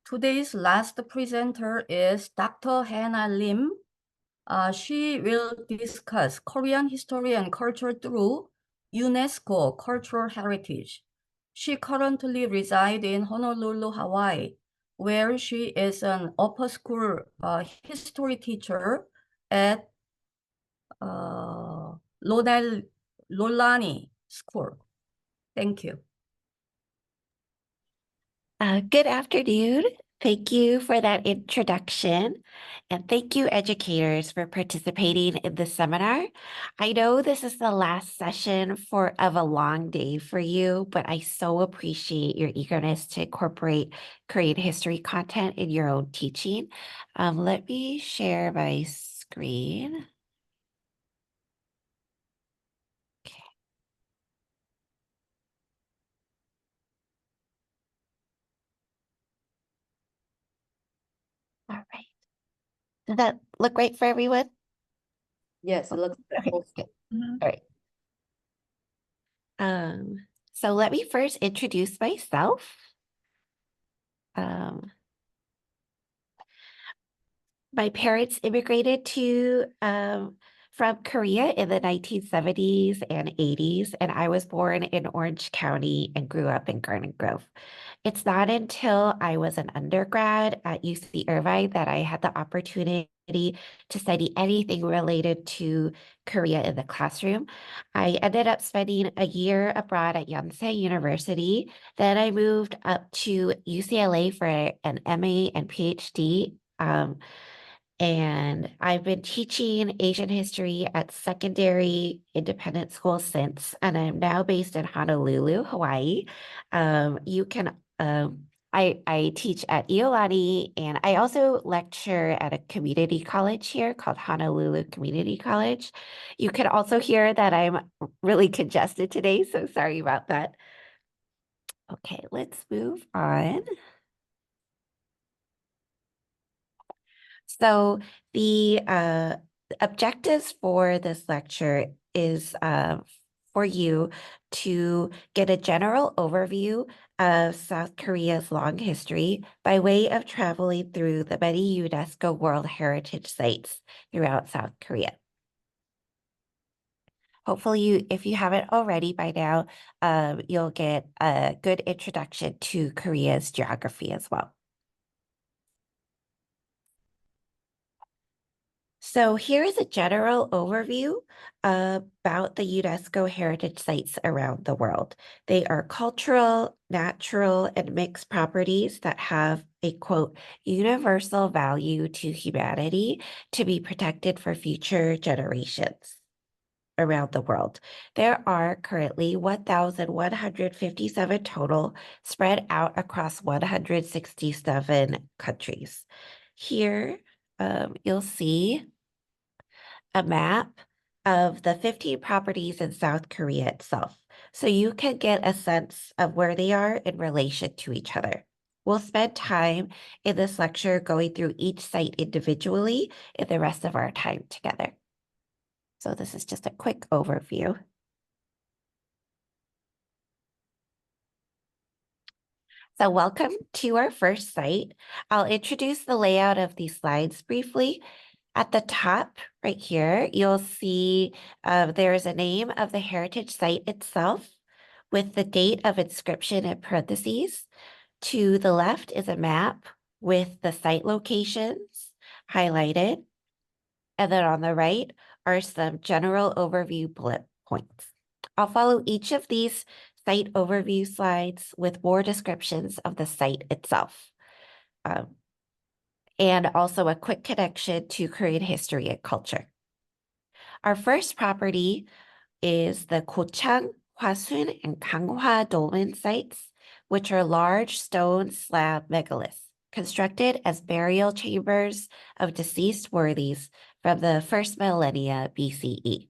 Today's last presenter is Dr. Hannah Lim. She will discuss Korean history and culture through UNESCO cultural heritage. She currently resides in Honolulu, Hawaii, where she is an upper school history teacher at Iolani School. Thank you. Good afternoon. Thank you for that introduction. And thank you, educators, for participating in this seminar. I know this is the last session of a long day for you, but I so appreciate your eagerness to incorporate Korean history content in your own teaching. Let me share my screen. Okay. All right. Does that look right for everyone? Yes, it looks Okay, good. All right. So let me first introduce myself. My parents immigrated from Korea in the 1970s and 80s, and I was born in Orange County and grew up in Garden Grove. It's not until I was an undergrad at UC Irvine that I had the opportunity to study anything related to Korea in the classroom. I ended up spending a year abroad at Yonsei University. Then I moved up to UCLA for an MA and PhD. And I've been teaching Asian history at secondary independent schools since, and I'm now based in Honolulu, Hawaii. I teach at Iolani, and I also lecture at a community college here called Honolulu Community College. You can also hear that I'm really congested today, so sorry about that. Okay, let's move on. So the objectives for this lecture is for you to get a general overview of South Korea's long history by way of traveling through the many UNESCO World Heritage Sites throughout South Korea. Hopefully, if you haven't already by now, you'll get a good introduction to Korea's geography as well. So here is a general overview about the UNESCO heritage sites around the world. They are cultural, natural, and mixed properties that have a, quote, universal value to humanity to be protected for future generations around the world. There are currently 1,157 total, spread out across 167 countries. Here, you'll see a map of the 15 properties in South Korea itself, so you can get a sense of where they are in relation to each other. We'll spend time in this lecture going through each site individually in the rest of our time together. So this is just a quick overview. So welcome to our first site. I'll introduce the layout of these slides briefly. At the top right here, you'll see there is a name of the heritage site itself with the date of inscription in parentheses. To the left is a map with the site locations highlighted. And then on the right are some general overview bullet points. I'll follow each of these site overview slides with more descriptions of the site itself. And also a quick connection to Korean history and culture. Our first property is the Gochang, Hwasun, and Ganghwa dolmen sites, which are large stone slab megaliths constructed as burial chambers of deceased worthies from the first millennia BCE.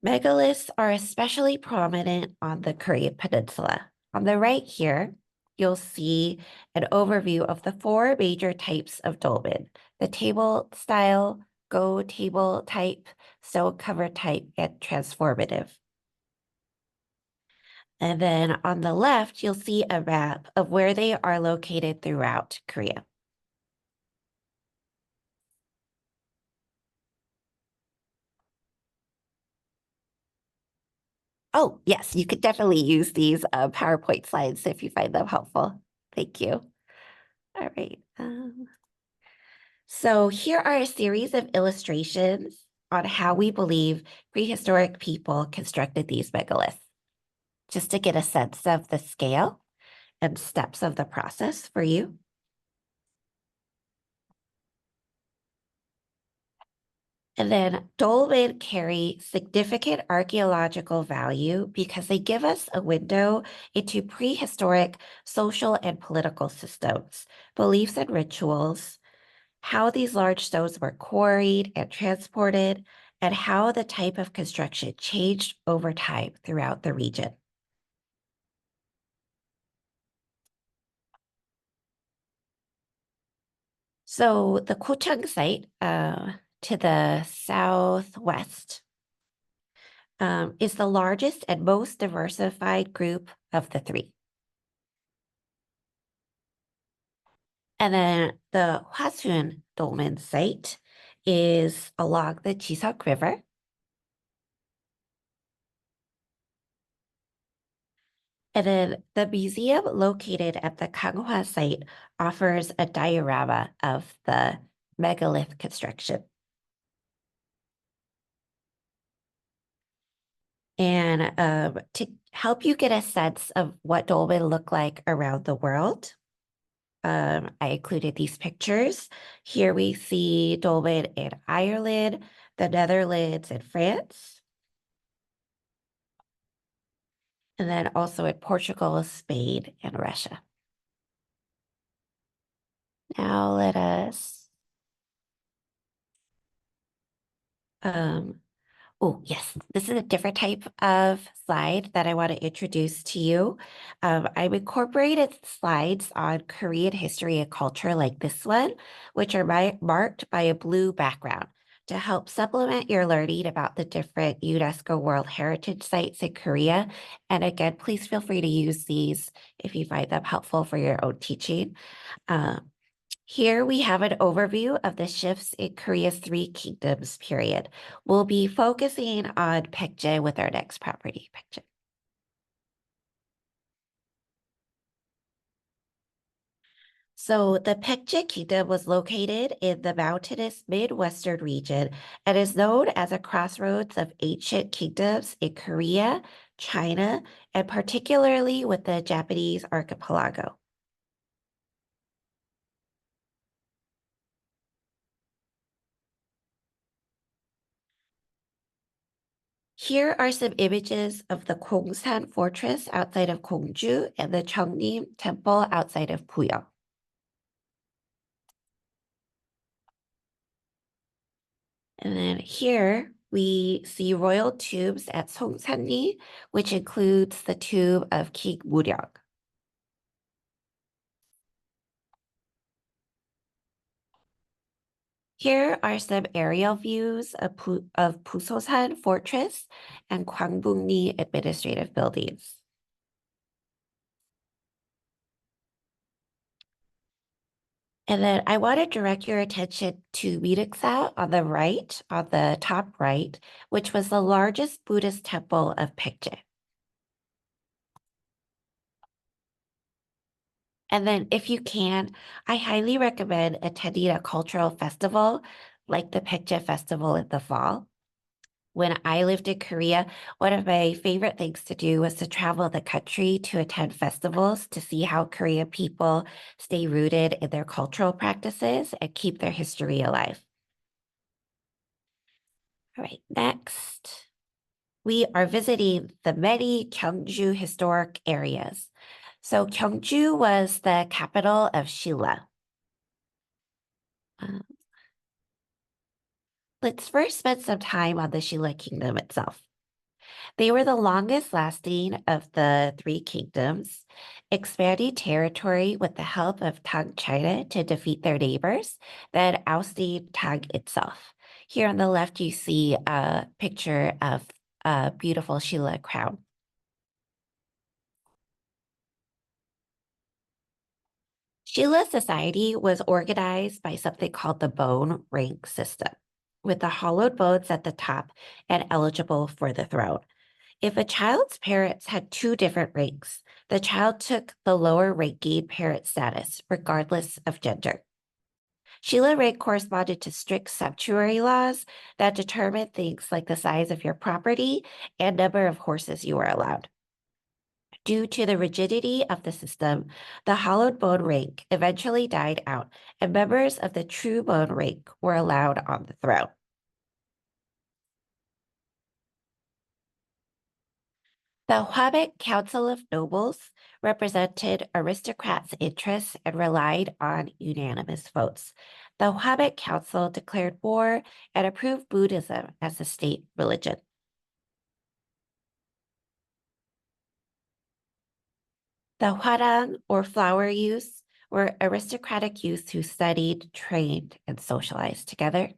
Megaliths are especially prominent on the Korean Peninsula. On the right here, you'll see an overview of the four major types of dolmen: the table style, go table type, stone cover type, and transformative. And then on the left, you'll see a map of where they are located throughout Korea. Oh, yes, you could definitely use these PowerPoint slides if you find them helpful. Thank you. All right. So here are a series of illustrations on how we believe prehistoric people constructed these megaliths, just to get a sense of the scale and steps of the process for you. And then dolmen carry significant archaeological value because they give us a window into prehistoric social and political systems, beliefs and rituals, how these large stones were quarried and transported, and how the type of construction changed over time throughout the region. So the Kochang site to the southwest is the largest and most diversified group of the three. And then the Hwasun Dolmen site is along the Jiseok River. And then the museum located at the Ganghwa site offers a diorama of the megalith construction. And to help you get a sense of what dolmen look like around the world, I included these pictures. Here we see dolmen in Ireland, the Netherlands, and France. And then also in Portugal, Spain, and Russia. Now let us oh, yes, this is a different type of slide that I want to introduce to you. I've incorporated slides on Korean history and culture like this one, which are marked by a blue background to help supplement your learning about the different UNESCO World Heritage sites in Korea. And again, please feel free to use these if you find them helpful for your own teaching. Here we have an overview of the shifts in Korea's Three Kingdoms period. We'll be focusing on Baekje with our next property, Baekje. So the Baekje Kingdom was located in the mountainous Midwestern region and is known as a crossroads of ancient kingdoms in Korea, China, and particularly with the Japanese archipelago. Here are some images of the Gongsan Fortress outside of Gongju and the Cheongnim Temple outside of Puyang. And then here we see royal tombs at Songsanri, which includes the tomb of King Muryang. Here are some aerial views of Pusosan Fortress and Gwangbungni administrative buildings. And then I want to direct your attention to Mideksa on the right, on the top right, which was the largest Buddhist temple of Baekje. And then if you can, I highly recommend attending a cultural festival like the Baekje Festival in the fall. When I lived in Korea, one of my favorite things to do was to travel the country to attend festivals to see how Korean people stay rooted in their cultural practices and keep their history alive. All right, next, we are visiting the many Gyeongju historic areas. So Gyeongju was the capital of Shilla. Let's first spend some time on the Shilla Kingdom itself. They were the longest lasting of the three kingdoms, expanding territory with the help of Tang China to defeat their neighbors, then ousting Tang itself. Here on the left, you see a picture of a beautiful Shilla crown. Shilla society was organized by something called the bone rank system, with the hollowed bones at the top and eligible for the throne. If a child's parents had two different ranks, the child took the lower ranking parent status, regardless of gender. Shilla rank corresponded to strict sumptuary laws that determined things like the size of your property and number of horses you were allowed. Due to the rigidity of the system, the hollowed bone rank eventually died out, and members of the true bone rank were allowed on the throne. The Hwamek Council of Nobles represented aristocrats' interests and relied on unanimous votes. The Hwamek Council declared war and approved Buddhism as the state religion. The Hwarang, or flower youths, were aristocratic youths who studied, trained, and socialized together.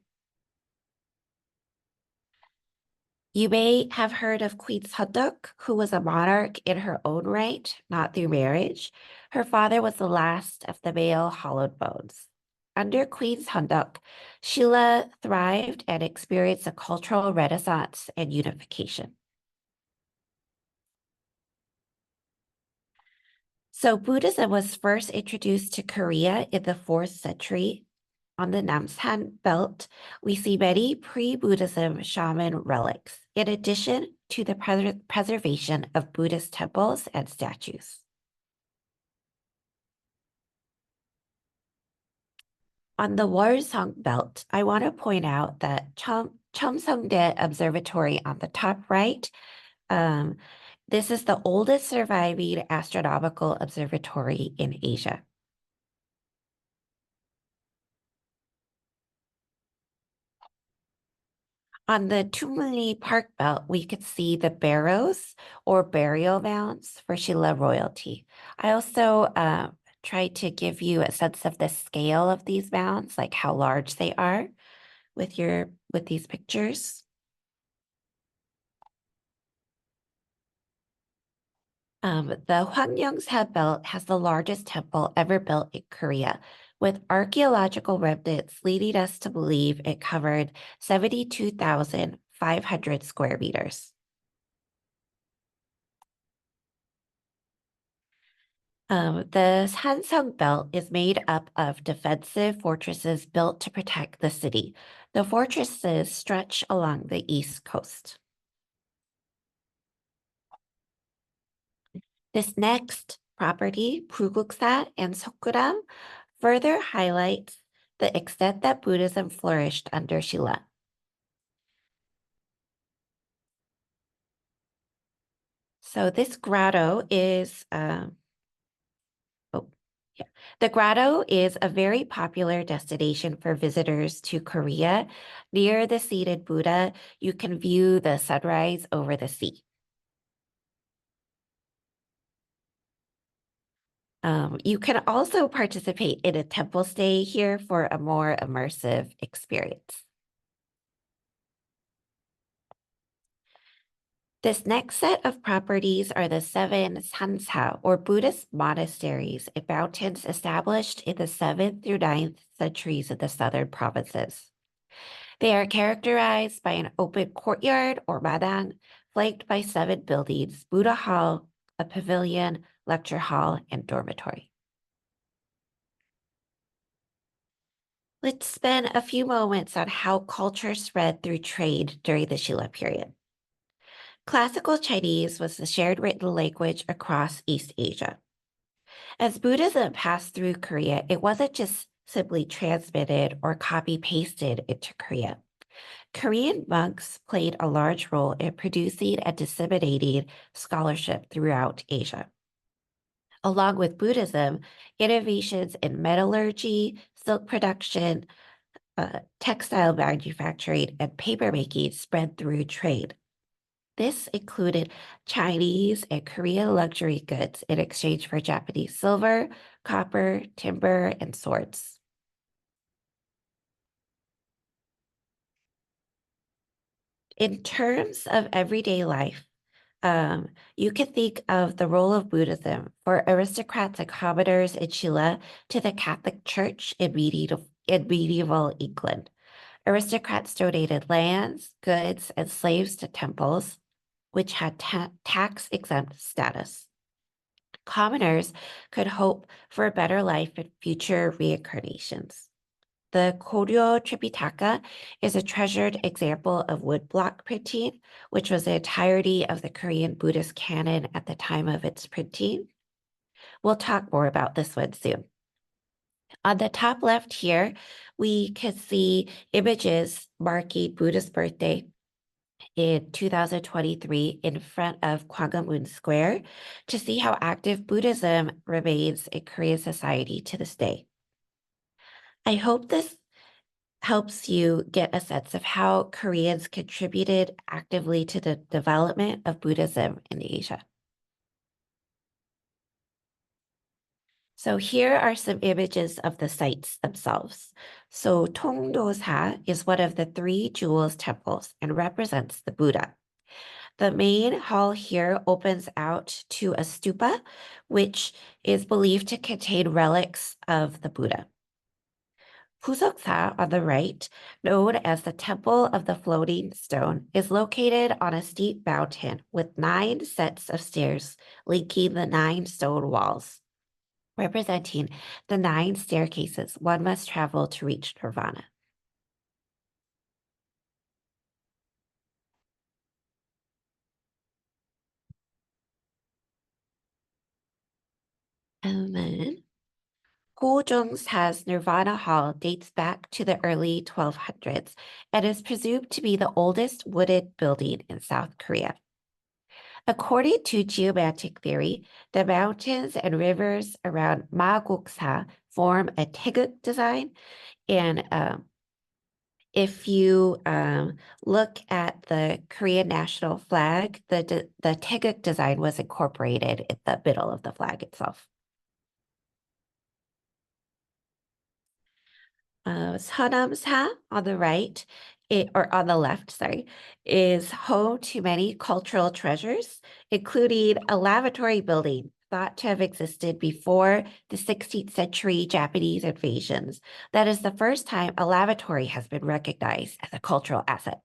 You may have heard of Queen Sunduk, who was a monarch in her own right, not through marriage. Her father was the last of the male hollowed bones. Under Queen Sunduk, Shilla thrived and experienced a cultural renaissance and unification. So Buddhism was first introduced to Korea in the 4th century. On the Namsan belt, we see many pre-Buddhism shaman relics, in addition to the preservation of Buddhist temples and statues. On the Warsong belt, I want to point out that Cheomseongdae Observatory on the top right, this is the oldest surviving astronomical observatory in Asia. On the Tumuli Park belt, we could see the barrows or burial mounds for Shilla royalty. I also tried to give you a sense of the scale of these mounds, like how large they are with these pictures. The Hwangryongsa belt has the largest temple ever built in Korea, with archaeological remnants leading us to believe it covered 72,500 square meters. The Sansong Belt is made up of defensive fortresses built to protect the city. The fortresses stretch along the east coast. This next property, Purguksa and Sokuram, further highlights the extent that Buddhism flourished under Shilla. So this grotto is the grotto is a very popular destination for visitors to Korea. Near the seated Buddha, you can view the sunrise over the sea. You can also participate in a temple stay here for a more immersive experience. This next set of properties are the 7 Sansa, or Buddhist monasteries in mountains established in the 7th through 9th centuries in the southern provinces. They are characterized by an open courtyard or madang, flanked by 7 buildings: Buddha Hall, a pavilion, lecture hall, and dormitory. Let's spend a few moments on how culture spread through trade during the Shilla period. Classical Chinese was the shared written language across East Asia. As Buddhism passed through Korea, it wasn't just simply transmitted or copy-pasted into Korea. Korean monks played a large role in producing and disseminating scholarship throughout Asia. Along with Buddhism, innovations in metallurgy, silk production, textile manufacturing, and papermaking spread through trade. This included Chinese and Korean luxury goods in exchange for Japanese silver, copper, timber, and swords. In terms of everyday life, You can think of the role of Buddhism for aristocrats and commoners in Chile to the Catholic Church in medieval England. Aristocrats donated lands, goods, and slaves to temples, which had tax-exempt status. Commoners could hope for a better life in future reincarnations. The Koryo Tripitaka is a treasured example of woodblock printing, which was the entirety of the Korean Buddhist canon at the time of its printing. We'll talk more about this one soon. On the top left here, we can see images marking Buddha's birthday in 2023 in front of Gwanghwamun Square to see how active Buddhism remains in Korean society to this day. I hope this helps you get a sense of how Koreans contributed actively to the development of Buddhism in Asia. So here are some images of the sites themselves. So Tongdosa is one of the three jewels temples and represents the Buddha. The main hall here opens out to a stupa, which is believed to contain relics of the Buddha. Pusoksa on the right, known as the Temple of the Floating Stone, is located on a steep mountain with 9 sets of stairs linking the 9 stone walls, representing the 9 staircases one must travel to reach nirvana. And then Gojongsa's Nirvana Hall dates back to the early 1200s and is presumed to be the oldest wooded building in South Korea. According to geomantic theory, the mountains and rivers around Magoksa form a taeguk design. And if you look at the Korean national flag, the taeguk design was incorporated in the middle of the flag itself. Seonamsa on the right, or on the left, sorry, is home to many cultural treasures, including a lavatory building thought to have existed before the 16th century Japanese invasions. That is the first time a lavatory has been recognized as a cultural asset.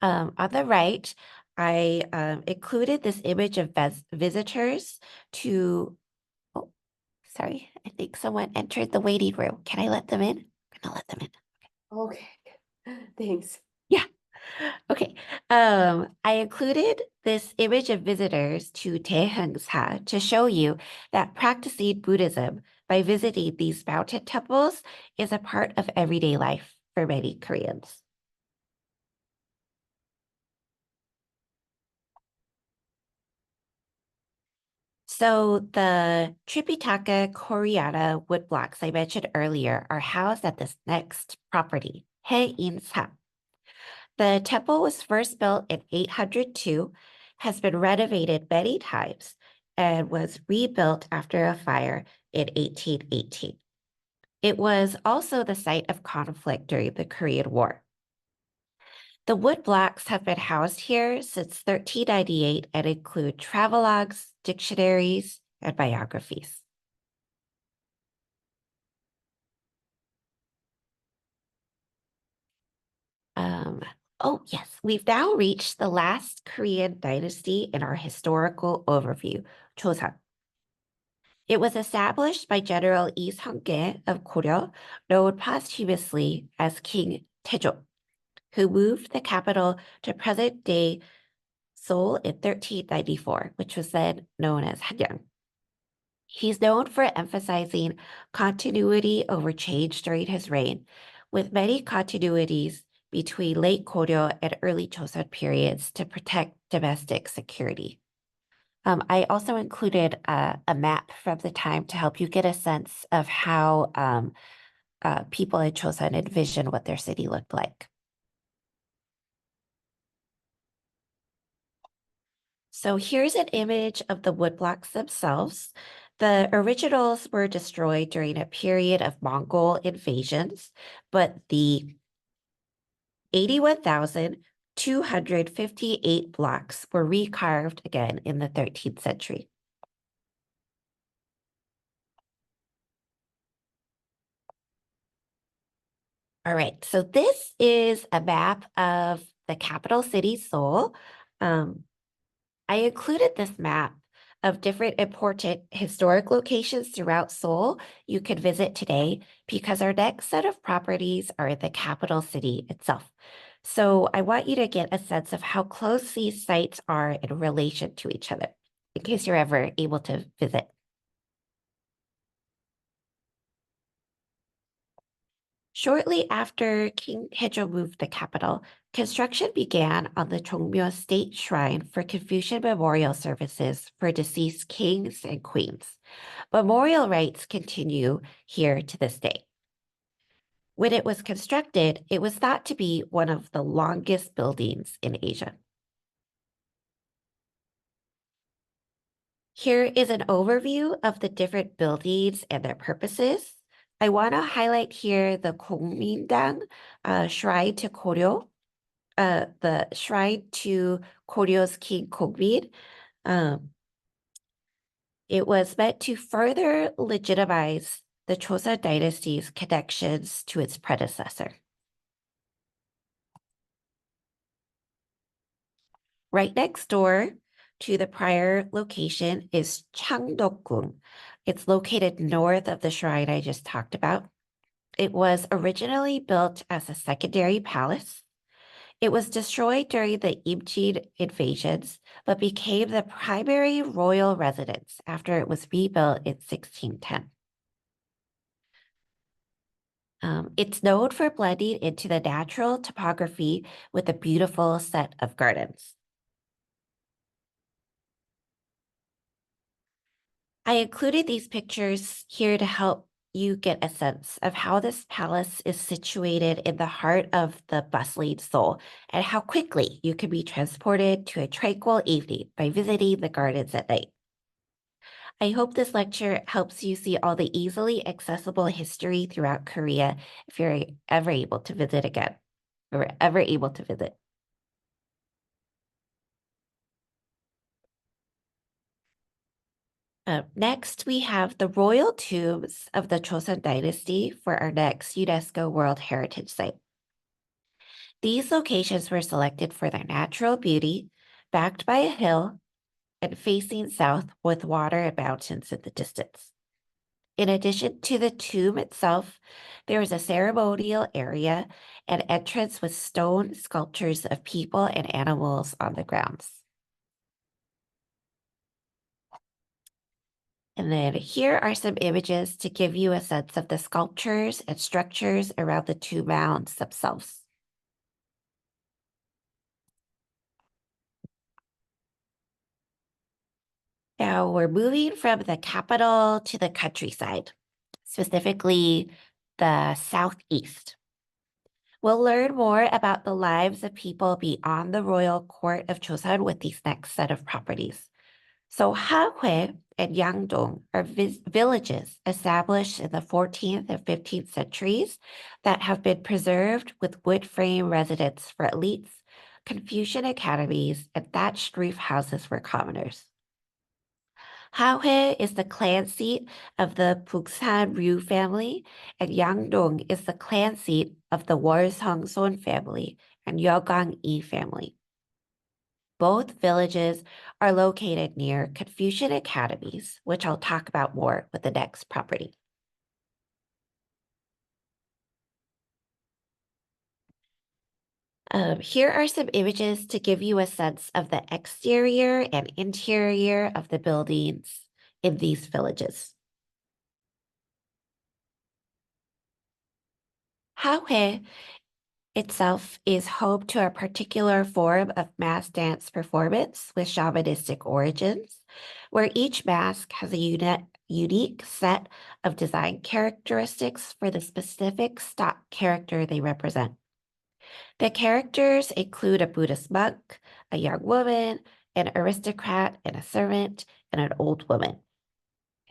On the right, I included this image of visitors to sorry, I think someone entered the waiting room. Can I let them in? I'm gonna let them in. Okay, thanks. Yeah. Okay. I included this image of visitors to Taehungsa to show you that practicing Buddhism by visiting these mountain temples is a part of everyday life for many Koreans. So the Tripitaka Koreana woodblocks I mentioned earlier are housed at this next property, Haeinsa. The temple was first built in 802, has been renovated many times, and was rebuilt after a fire in 1818. It was also the site of conflict during the Korean War. The woodblocks have been housed here since 1398 and include travelogues, dictionaries, and biographies. Oh, yes, we've now reached the last Korean dynasty in our historical overview, Joseon. It was established by General Lee Seung-ge of Koryo, known posthumously as King Taejo, who moved the capital to present-day Seoul in 1394, which was then known as Hanyang. He's known for emphasizing continuity over change during his reign, with many continuities between late Koryo and early Joseon periods to protect domestic security. I also included a map from the time to help you get a sense of how people in Joseon envisioned what their city looked like. So here's an image of the woodblocks themselves. The originals were destroyed during a period of Mongol invasions, but the 81,000 258 blocks were recarved again in the 13th century. All right, so this is a map of the capital city, Seoul. I included this map of different important historic locations throughout Seoul you could visit today because our next set of properties are in the capital city itself. So I want you to get a sense of how close these sites are in relation to each other, in case you're ever able to visit. Shortly after King Haejo moved the capital, construction began on the Chongmyo State Shrine for Confucian memorial services for deceased kings and queens. Memorial rites continue here to this day. When it was constructed, it was thought to be one of the longest buildings in Asia. Here is an overview of the different buildings and their purposes. I want to highlight here the Gongmindang, Shrine to Koryo, the Shrine to Koryo's King Gongmin. It was meant to further legitimize the Joseon dynasty's connections to its predecessor. Right next door to the prior location is Changdeokgung. It's located north of the shrine I just talked about. It was originally built as a secondary palace. It was destroyed during the Imjin invasions, but became the primary royal residence after it was rebuilt in 1610. It's known for blending into the natural topography with a beautiful set of gardens. I included these pictures here to help you get a sense of how this palace is situated in the heart of the bustling Seoul and how quickly you can be transported to a tranquil evening by visiting the gardens at night. I hope this lecture helps you see all the easily accessible history throughout Korea if you're ever able to visit again, or ever able to visit. Next, we have the royal tombs of the Joseon dynasty for our next UNESCO World Heritage Site. These locations were selected for their natural beauty, backed by a hill, and facing south with water and mountains in the distance. In addition to the tomb itself, there is a ceremonial area and entrance with stone sculptures of people and animals on the grounds. And then here are some images to give you a sense of the sculptures and structures around the tomb mounds themselves. Now we're moving from the capital to the countryside, specifically the southeast. We'll learn more about the lives of people beyond the royal court of Joseon with these next set of properties. So Hahue and Yangdong are villages established in the 14th and 15th centuries that have been preserved with wood frame residences for elites, Confucian academies, and thatched roof houses for commoners. Hahue is the clan seat of the Buksan Ryu family, and Yangdong is the clan seat of the Wolseong family and Yogang Yi family. Both villages are located near Confucian academies, which I'll talk about more with the next property. Here are some images to give you a sense of the exterior and interior of the buildings in these villages. Hahue itself is home to a particular form of mass dance performance with shamanistic origins, where each mask has a unique set of design characteristics for the specific stock character they represent. The characters include a Buddhist monk, a young woman, an aristocrat, and a servant, and an old woman.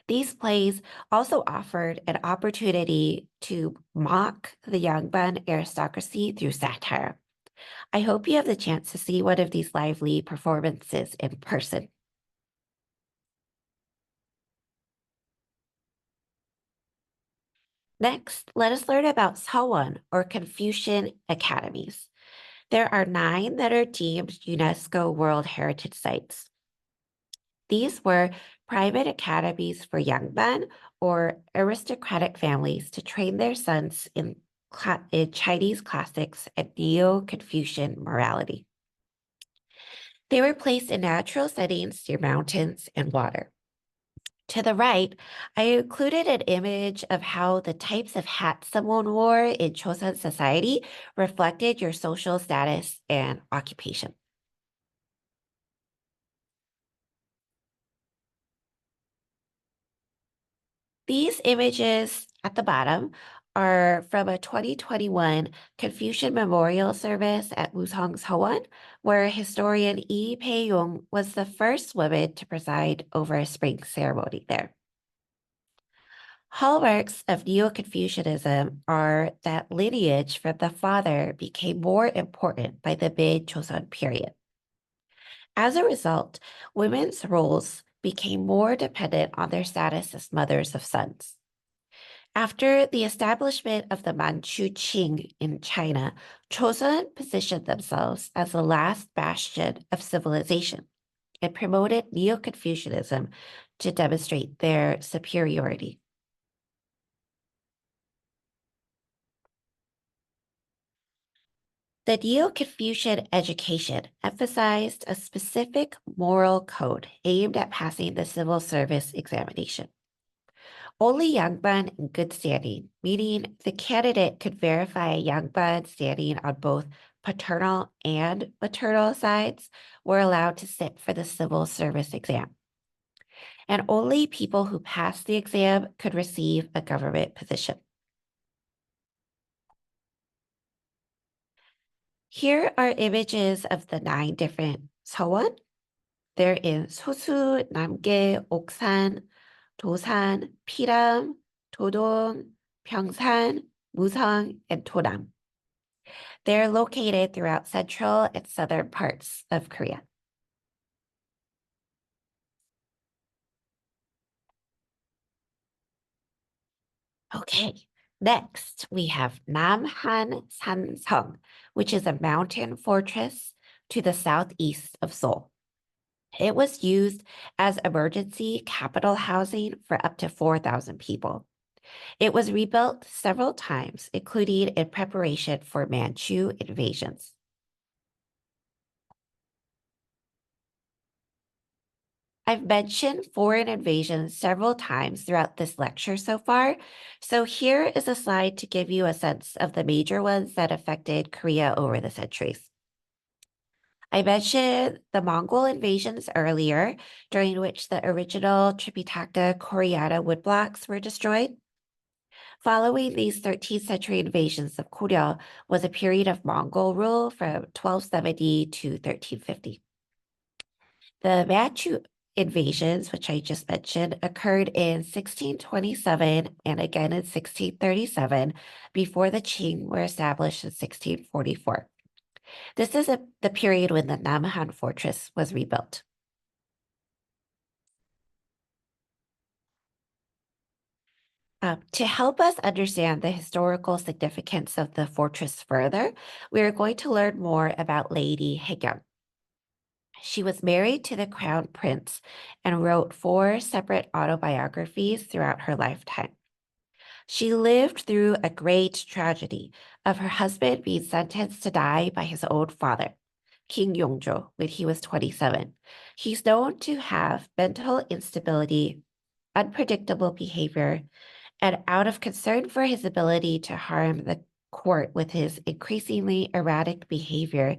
These plays also offered an opportunity to mock the Yangban aristocracy through satire. I hope you have the chance to see one of these lively performances in person. Next, let us learn about Sewon, or Confucian academies. There are 9 that are deemed UNESCO World Heritage Sites. These were private academies for young men or aristocratic families to train their sons in Chinese classics and Neo-Confucian morality. They were placed in natural settings near mountains and water. To the right, I included an image of how the types of hats someone wore in Chosun society reflected your social status and occupation. These images at the bottom are from a 2021 Confucian Memorial Service at Musong Sewon, where historian Lee Pei-yong was the first woman to preside over a spring ceremony there. Hallmarks of Neo-Confucianism are that lineage from the father became more important by the mid-Joseon period. As a result, women's roles became more dependent on their status as mothers of sons. After the establishment of the Manchu Qing in China, Joseon positioned themselves as the last bastion of civilization and promoted Neo-Confucianism to demonstrate their superiority. The Neo-Confucian education emphasized a specific moral code aimed at passing the civil service examination. Only yangban in good standing, meaning the candidate could verify a yangban standing on both paternal and maternal sides, were allowed to sit for the civil service exam. And only people who passed the exam could receive a government position. Here are images of the 9 different 서원. They're in 소수, 남계, 옥산, 도산, 피람, 도동, 평산, 무성, and 도남. They're located throughout central and southern parts of Korea. Okay, next we have Namhan Sansong, which is a mountain fortress to the southeast of Seoul. It was used as emergency capital housing for up to 4,000 people. It was rebuilt several times, including in preparation for Manchu invasions. I've mentioned foreign invasions several times throughout this lecture so far, so here is a slide to give you a sense of the major ones that affected Korea over the centuries. I mentioned the Mongol invasions earlier, during which the original Tripitaka Koreana woodblocks were destroyed. Following these 13th century invasions of Korea was a period of Mongol rule from 1270 to 1350. The Manchu invasions, which I just mentioned, occurred in 1627 and again in 1637 before the Qing were established in 1644. This is the period when the Namhan fortress was rebuilt. To help us understand the historical significance of the fortress further, we are going to learn more about Lady Haegyang. She was married to the crown prince and wrote 4 separate autobiographies throughout her lifetime. She lived through a great tragedy of her husband being sentenced to die by his own father, King Yongjo, when he was 27. He's known to have mental instability, unpredictable behavior, and out of concern for his ability to harm the court with his increasingly erratic behavior,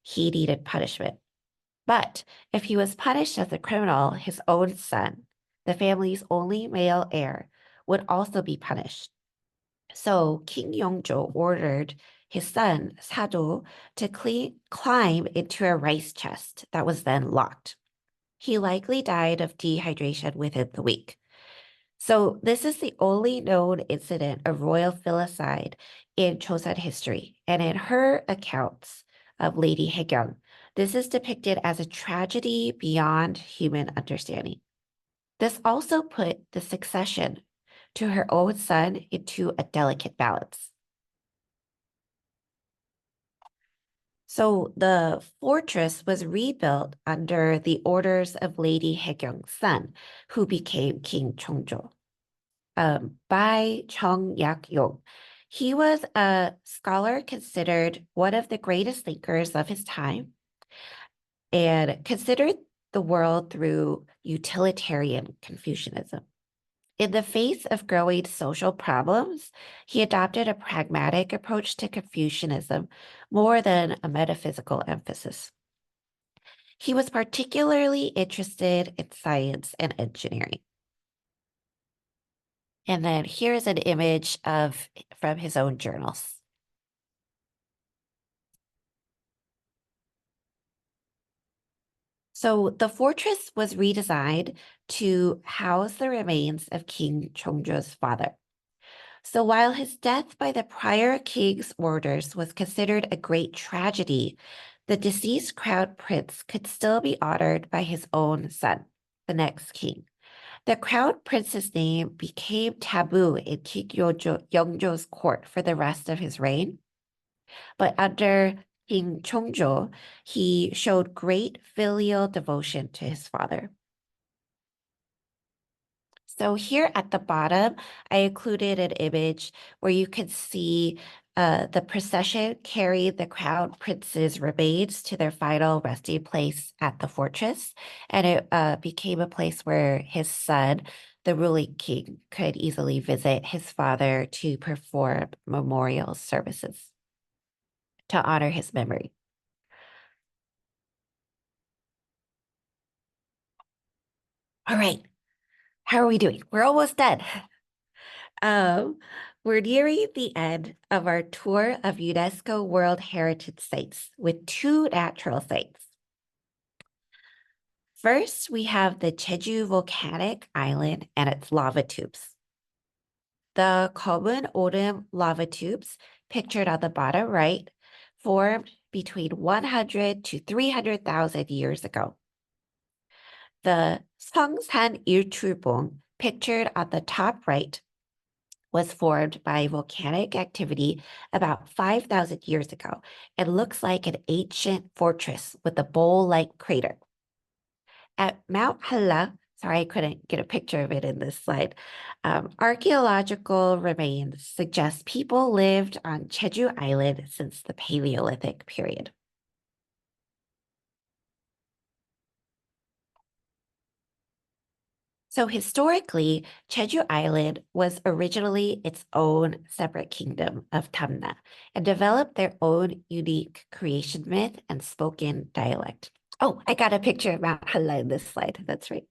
he needed punishment. But if he was punished as a criminal, his own son, the family's only male heir, would also be punished. So King Yongjo ordered his son, Sado, to climb into a rice chest that was then locked. He likely died of dehydration within the week. So this is the only known incident of royal filicide in Joseon history. And in her accounts, of Lady Haegyong. This is depicted as a tragedy beyond human understanding. This also put the succession to her own son into a delicate balance. So the fortress was rebuilt under the orders of Lady Haegyong's son, who became King Chongjo, by Chong Yak-yong. He was a scholar considered one of the greatest thinkers of his time and considered the world through utilitarian Confucianism. In the face of growing social problems, he adopted a pragmatic approach to Confucianism more than a metaphysical emphasis. He was particularly interested in science and engineering. And then here's an image from his own journals. So the fortress was redesigned to house the remains of King Chongjo's father. So while his death by the prior king's orders was considered a great tragedy, the deceased crown prince could still be honored by his own son, the next king. The crown prince's name became taboo in King Yeongjo's court for the rest of his reign. But under King Chongjo, he showed great filial devotion to his father. So here at the bottom, I included an image where you can see the procession carried the crown prince's remains to their final resting place at the fortress, and it became a place where his son, the ruling king, could easily visit his father to perform memorial services to honor his memory. All right, how are we doing? We're almost done. We're nearing the end of our tour of UNESCO World Heritage Sites with 2 natural sites. First, we have the Jeju volcanic island and its lava tubes. The common Odum lava tubes, pictured on the bottom right, formed between 100 to 300,000 years ago. The Seongsan Ilchulbong, pictured on the top right, was formed by volcanic activity about 5,000 years ago and looks like an ancient fortress with a bowl-like crater. At Mount Halla, sorry, I couldn't get a picture of it in this slide, archaeological remains suggest people lived on Jeju Island since the Paleolithic period. So historically, Jeju Island was originally its own separate kingdom of Tamna and developed their own unique creation myth and spoken dialect. Oh, I got a picture of Mount Halla in this slide. That's right.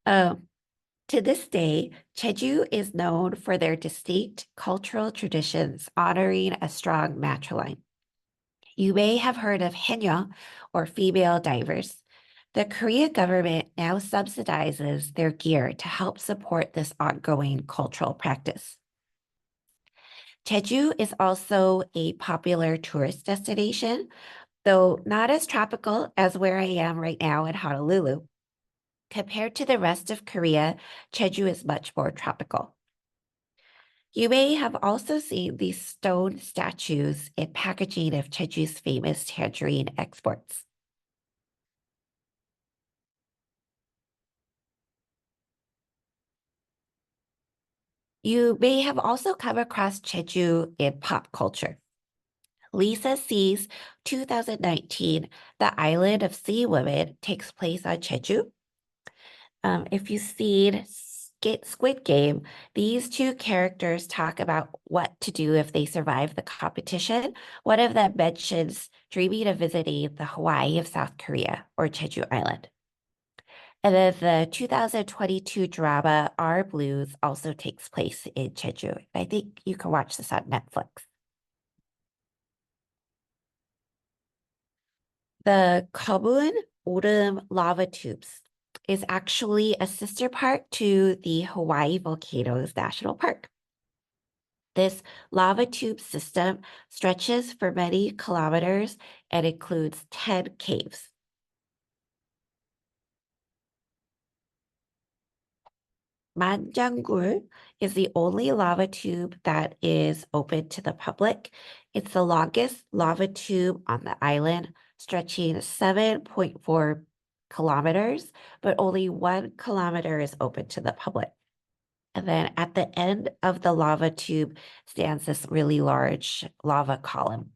To this day, Jeju is known for their distinct cultural traditions honoring a strong matriline. You may have heard of Haenyeo, or female divers. The Korea government now subsidizes their gear to help support this ongoing cultural practice. Jeju is also a popular tourist destination, though not as tropical as where I am right now in Honolulu. Compared to the rest of Korea, Jeju is much more tropical. You may have also seen these stone statues in packaging of Jeju's famous tangerine exports. You may have also come across Jeju in pop culture. Lisa C's 2019 The Island of Sea Women takes place on Jeju. If you've seen Squid Game, these 2 characters talk about what to do if they survive the competition. One of them mentions dreaming of visiting the Hawaii of South Korea or Jeju Island. And then the 2022 drama Our Blues also takes place in Jeju. I think you can watch this on Netflix. The Kabun Odum lava tubes is actually a sister park to the Hawaii Volcanoes National Park. This lava tube system stretches for many kilometers and includes 10 caves. Manjangul is the only lava tube that is open to the public. It's the longest lava tube on the island, stretching 7.4 kilometers, but only 1 kilometer is open to the public. And then at the end of the lava tube stands this really large lava column.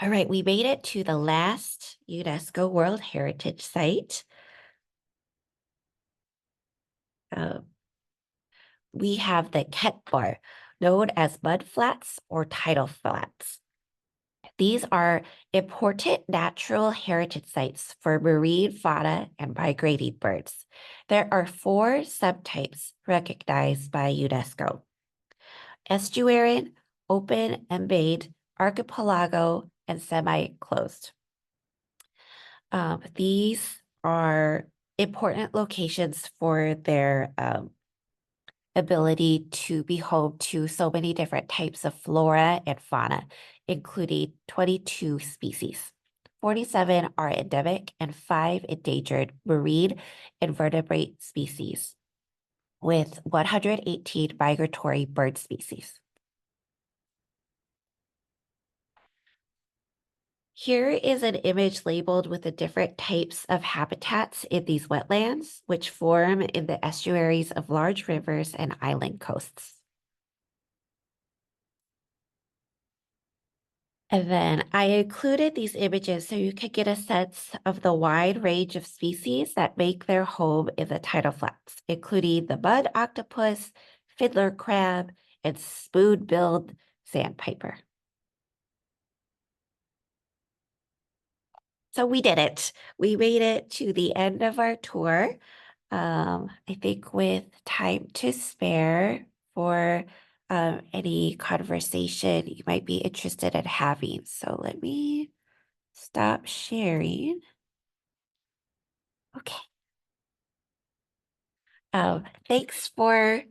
All right, we made it to the last UNESCO World Heritage Site. We have the Ketbar, known as mud flats or tidal flats. These are important natural heritage sites for marine fauna and migrating birds. There are 4 subtypes recognized by UNESCO: estuarine, open embayed, archipelago, and semi-closed. These are important locations for their ability to be home to so many different types of flora and fauna, including 22 species. 47 are endemic and 5 endangered marine invertebrate species, with 118 migratory bird species. Here is an image labeled with the different types of habitats in these wetlands, which form in the estuaries of large rivers and island coasts. And then I included these images so you could get a sense of the wide range of species that make their home in the tidal flats, including the mud octopus, fiddler crab, and spoon-billed sandpiper. So we did it. We made it to the end of our tour. I think with time to spare for any conversation you might be interested in having. So let me stop sharing. Okay. Thanks for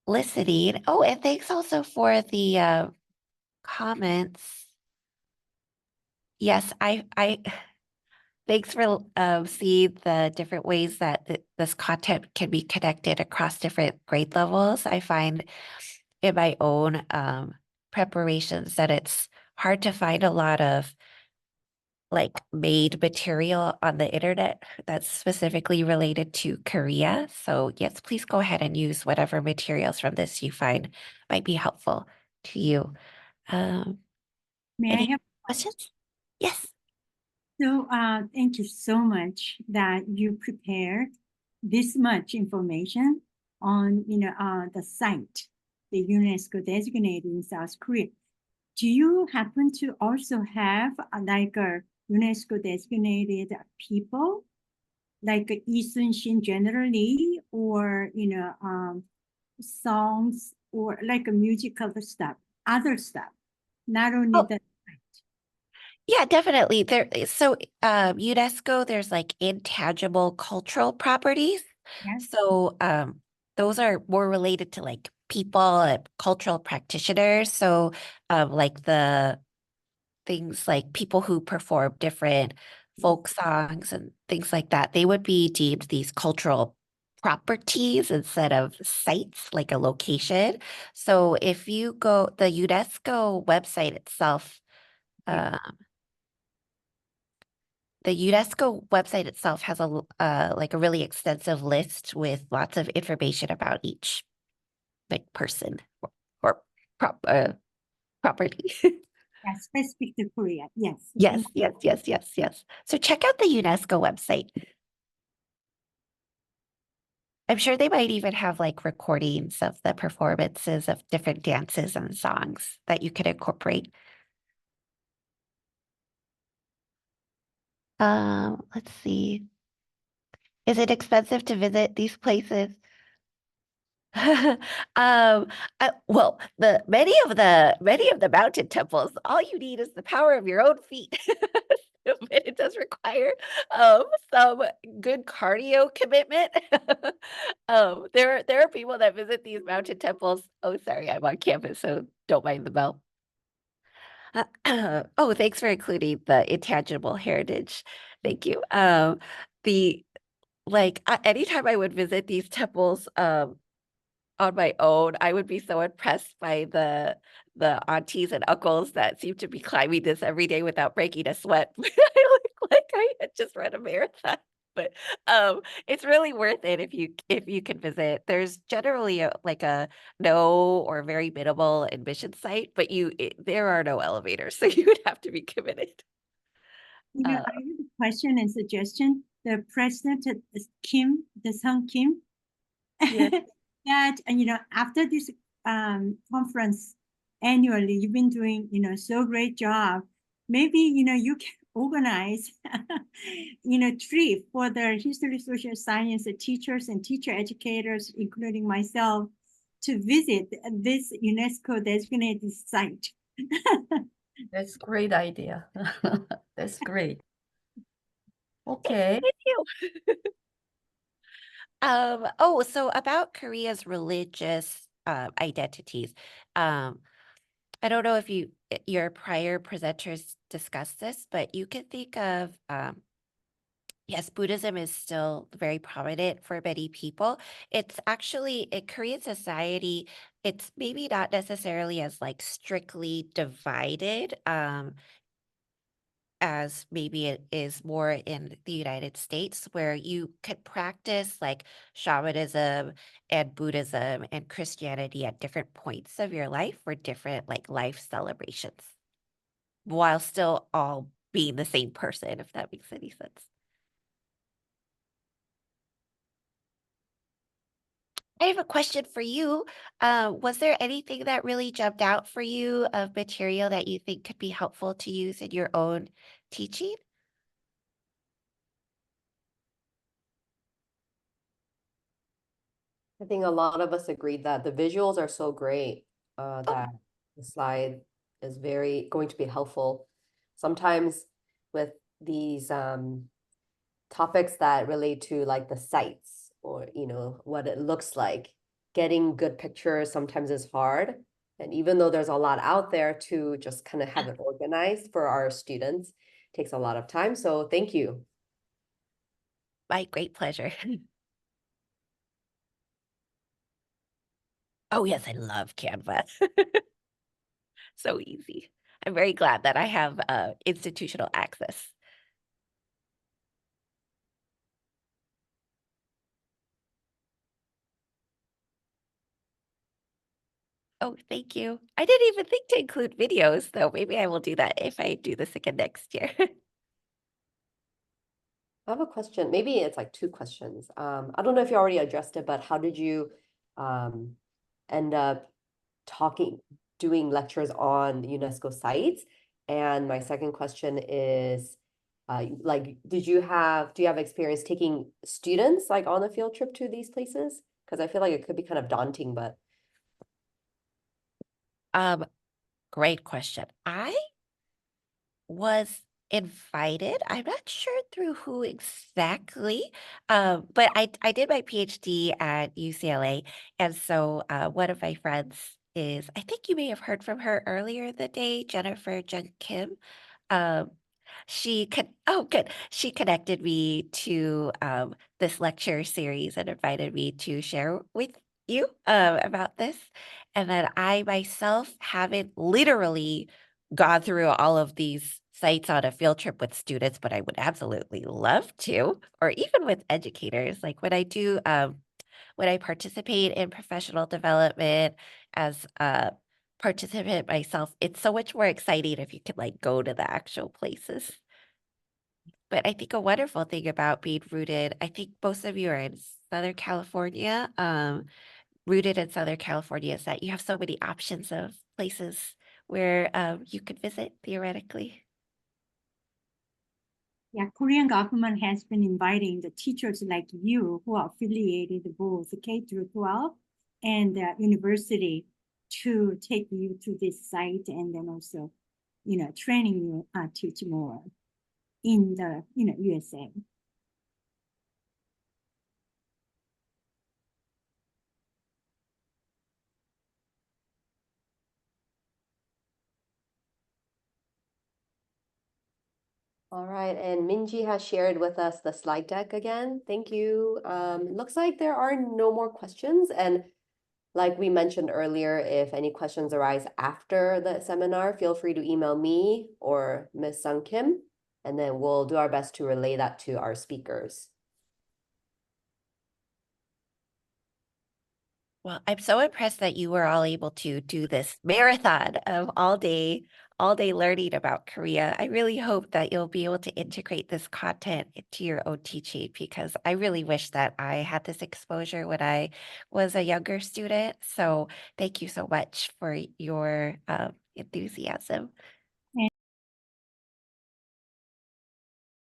listening. Oh, and thanks also for the comments. Yes, I thanks for seeing the different ways that this content can be connected across different grade levels. I find in my own preparations that it's hard to find a lot of like made material on the internet that's specifically related to Korea. So yes, please go ahead and use whatever materials from this you find might be helpful to you. May I Any have questions? Yes. so thank you so much that you prepared this much information on the site, the UNESCO designated in South Korea. Do you happen to also have like a UNESCO designated people like Isun Shin generally, or songs or like a musical stuff, other stuff, not only Oh. the Yeah, definitely. So UNESCO, there's like intangible cultural properties. Yes. So those are more related to like people and cultural practitioners. So like the things like people who perform different folk songs and things like that, they would be deemed these cultural properties instead of sites, like a location. So if you go, the UNESCO website itself, the UNESCO website itself has a like a really extensive list with lots of information about each like person or property. Yeah, specific to Korea. Yes. Yes, yes, yes, yes, yes. So check out the UNESCO website. I'm sure they might even have like recordings of the performances of different dances and songs that you could incorporate. Let's see. Is it expensive to visit these places? Well, many of the mountain temples, all you need is the power of your own feet. but it does require some good cardio commitment. There are people that visit these mountain temples. Oh, sorry, I'm on campus, so don't mind the bell. Oh, thanks for including the intangible heritage. Thank you. The anytime I would visit these temples, on my own, I would be so impressed by the aunties and uncles that seem to be climbing this every day without breaking a sweat. I look like I had just run a marathon. But it's really worth it if you can visit. There's generally a no or very minimal admission site, but there are no elevators, so you would have to be committed. You know, I have a question and suggestion. The president, Kim, the son Kim, Yeah. that, you know, after this conference annually, you've been doing, you know, so great job. Maybe, you know, you can organize, you know, trip for the history, social science teachers and teacher educators, including myself, to visit this UNESCO designated site. That's great idea. That's great. Okay. Thank you. So about Korea's religious identities. I don't know if your prior presenters discussed this, but you can think of yes, Buddhism is still very prominent for many people. It's actually in Korean society, it's maybe not necessarily as like strictly divided. As maybe it is more in the United States, where you could practice like shamanism and Buddhism and Christianity at different points of your life for different like life celebrations, while still all being the same person, if that makes any sense. I have a question for you. Was there anything that really jumped out for you of material that you think could be helpful to use in your own teaching? I think a lot of us agreed that the visuals are so great, that the slide is going to be helpful. Sometimes with these topics that relate to like the sites or, you know, what it looks like, getting good pictures sometimes is hard. And even though there's a lot out there, to just kind of have it organized for our students takes a lot of time. So thank you. My great pleasure. Oh, yes, I love Canva. So easy. I'm very glad that I have institutional access. Oh, thank you. I didn't even think to include videos, though. Maybe I will do that if I do this again next year. I have a question. Maybe it's like two questions. I don't know if you already addressed it, but how did you end up doing lectures on UNESCO sites? And my second question is, like, do you have experience taking students like on a field trip to these places? Because I feel like it could be kind of daunting, but Great question. I was invited. I'm not sure through who exactly, but I did my PhD at UCLA, and so one of my friends is, I think you may have heard from her earlier in the day, Jennifer Jung Kim. Um, oh, good. She connected me to this lecture series and invited me to share with you about this. And then I myself haven't literally gone through all of these sites on a field trip with students, but I would absolutely love to, or even with educators. Like when I participate in professional development as a participant myself, it's so much more exciting if you could like go to the actual places. But I think a wonderful thing about being rooted, I think most of you are in Southern California, rooted in Southern California, is that you have so many options of places where you could visit theoretically. Yeah, Korean government has been inviting the teachers like you who are affiliated both K through 12 and university to take you to this site, and then also, you know, training you teach more. in the USA. All right, and Minji has shared with us the slide deck again. Thank you. Looks like there are no more questions. And like we mentioned earlier, if any questions arise after the seminar, feel free to email me or Ms. Sung Kim, and then we'll do our best to relay that to our speakers. Well, I'm so impressed that you were all able to do this marathon of all day learning about Korea. I really hope that you'll be able to integrate this content into your own teaching, because I really wish that I had this exposure when I was a younger student. So thank you so much for your enthusiasm.